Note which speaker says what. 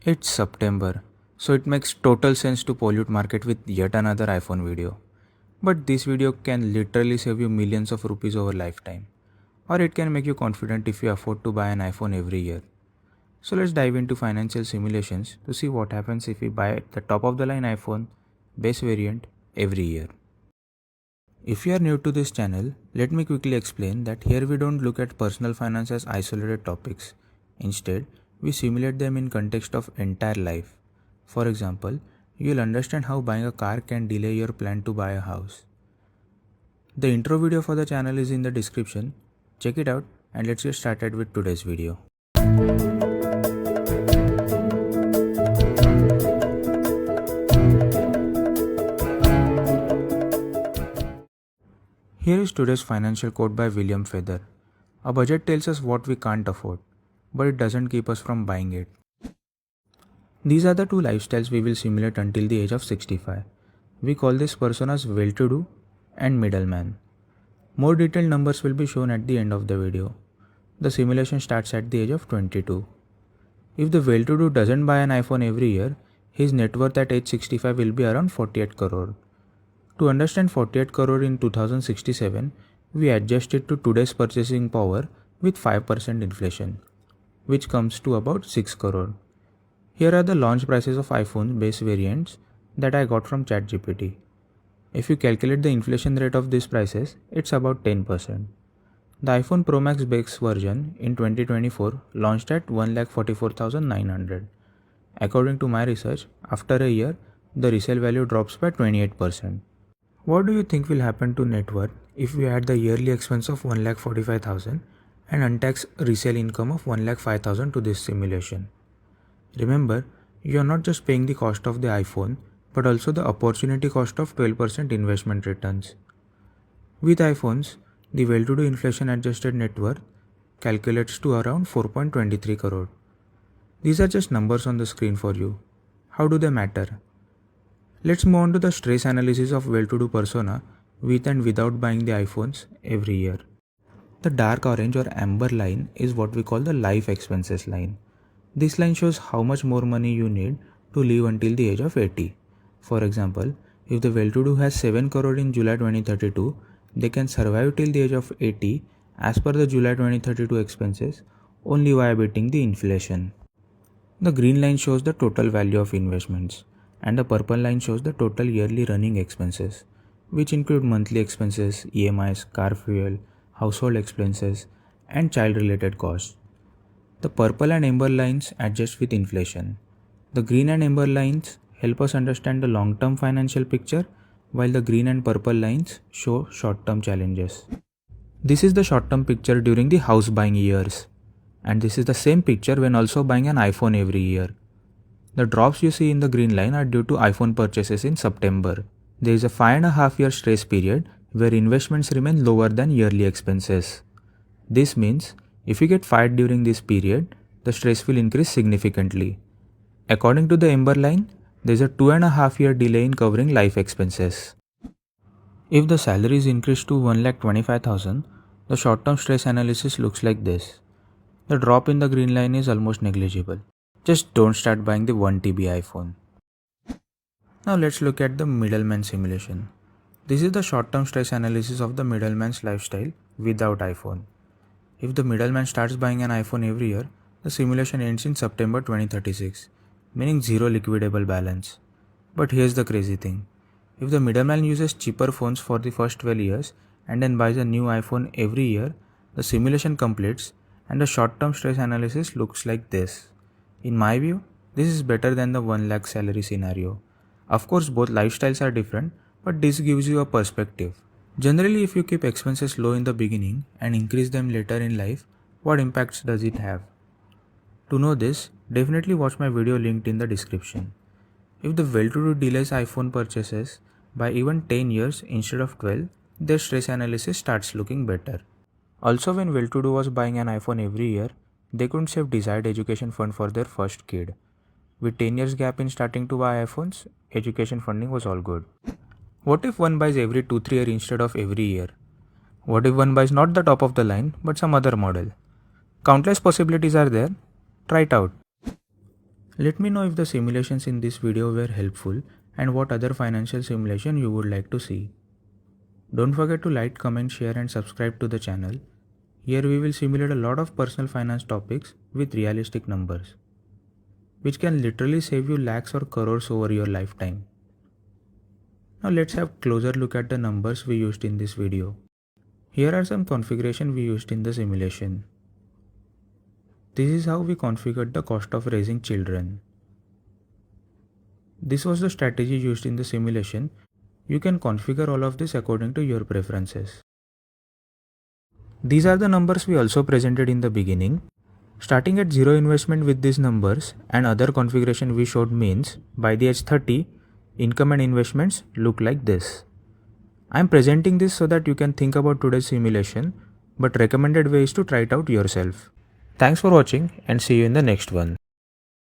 Speaker 1: It's September, so it makes total sense to pollute market with yet another iPhone video. But this video can literally save you millions of rupees over lifetime. Or it can make you confident if you afford to buy an iPhone every year. So let's dive into financial simulations to see what happens if we buy the top of the line iPhone base variant every year. If you are new to this channel, let me quickly explain that here we don't look at personal finance as isolated topics. Instead, we simulate them in context of entire life. For example, you'll understand how buying a car can delay your plan to buy a house. The intro video for the channel is in the description. Check it out and let's get started with today's video. Here is today's financial quote by William Feather. A budget tells us what we can't afford, but it doesn't keep us from buying it. These are the two lifestyles we will simulate until the age of 65. We call these personas well-to-do and middleman. More detailed numbers will be shown at the end of the video. The simulation starts at the age of 22. If the well-to-do doesn't buy an iPhone every year, his net worth at age 65 will be around 48 crore. To understand 48 crore in 2067, we adjust it to today's purchasing power with 5% inflation, which comes to about 6 crore. Here are the launch prices of iPhone base variants that I got from ChatGPT. If you calculate the inflation rate of these prices, it's about 10%. The iPhone Pro Max base version in 2024 launched at 1,44,900. According to my research, after a year, the resale value drops by 28%. What do you think will happen to net worth if we add the yearly expense of 1,45,000 and untaxed resale income of 1,05,000 to this simulation? Remember, you are not just paying the cost of the iPhone, but also the opportunity cost of 12% investment returns. With iPhones, the well-to-do inflation adjusted net worth calculates to around 4.23 crore. These are just numbers on the screen for you. How do they matter? Let's move on to the stress analysis of well-to-do persona with and without buying the iPhones every year. The dark orange or amber line is what we call the life expenses line. This line shows how much more money you need to live until the age of 80. For example, if the well-to-do has 7 crore in July 2032, they can survive till the age of 80 as per the July 2032 expenses only by beating the inflation. The green line shows the total value of investments and the purple line shows the total yearly running expenses, which include monthly expenses, EMIs, car fuel, household expenses, and child-related costs. The purple and amber lines adjust with inflation. The green and amber lines help us understand the long-term financial picture, while the green and purple lines show short-term challenges. This is the short-term picture during the house buying years, and this is the same picture when also buying an iPhone every year. The drops you see in the green line are due to iPhone purchases in September. There is a 5.5-year stress period where investments remain lower than yearly expenses. This means if you get fired during this period, the stress will increase significantly. According to the amber line, there is a 2.5-year delay in covering life expenses. If the salary is increased to 1,25,000, the short-term stress analysis looks like this. The drop in the green line is almost negligible. Just don't start buying the 1 TB iPhone. Now let's look at the middleman simulation. This is the short-term stress analysis of the middleman's lifestyle without iPhone. If the middleman starts buying an iPhone every year, the simulation ends in September 2036, meaning zero liquidable balance. But here's the crazy thing. If the middleman uses cheaper phones for the first 12 years and then buys a new iPhone every year, the simulation completes and the short-term stress analysis looks like this. In my view, this is better than the 1 lakh salary scenario. Of course, both lifestyles are different, but this gives you a perspective. Generally, if you keep expenses low in the beginning and increase them later in life, what impacts does it have? To know this, definitely watch my video linked in the description. If the well-to-do delays iPhone purchases by even 10 years instead of 12, their stress analysis starts looking better. Also, when well-to-do was buying an iPhone every year, they couldn't save desired education fund for their first kid. With 10 years gap in starting to buy iPhones, education funding was all good. What if one buys every 2-3 years instead of every year? What if one buys not the top of the line but some other model? Countless possibilities are there. Try it out. Let me know if the simulations in this video were helpful and what other financial simulation you would like to see. Don't forget to like, comment, share and subscribe to the channel. Here we will simulate a lot of personal finance topics with realistic numbers, which can literally save you lakhs or crores over your lifetime. Now let's have a closer look at the numbers we used in this video. Here are some configuration we used in the simulation. This is how we configured the cost of raising children. This was the strategy used in the simulation. You can configure all of this according to your preferences. These are the numbers we also presented in the beginning. Starting at zero investment with these numbers and other configuration we showed means by the age 30, income and investments look like this. I am presenting this so that you can think about today's simulation, but recommended way is to try it out yourself. Thanks for watching and see you in the next one.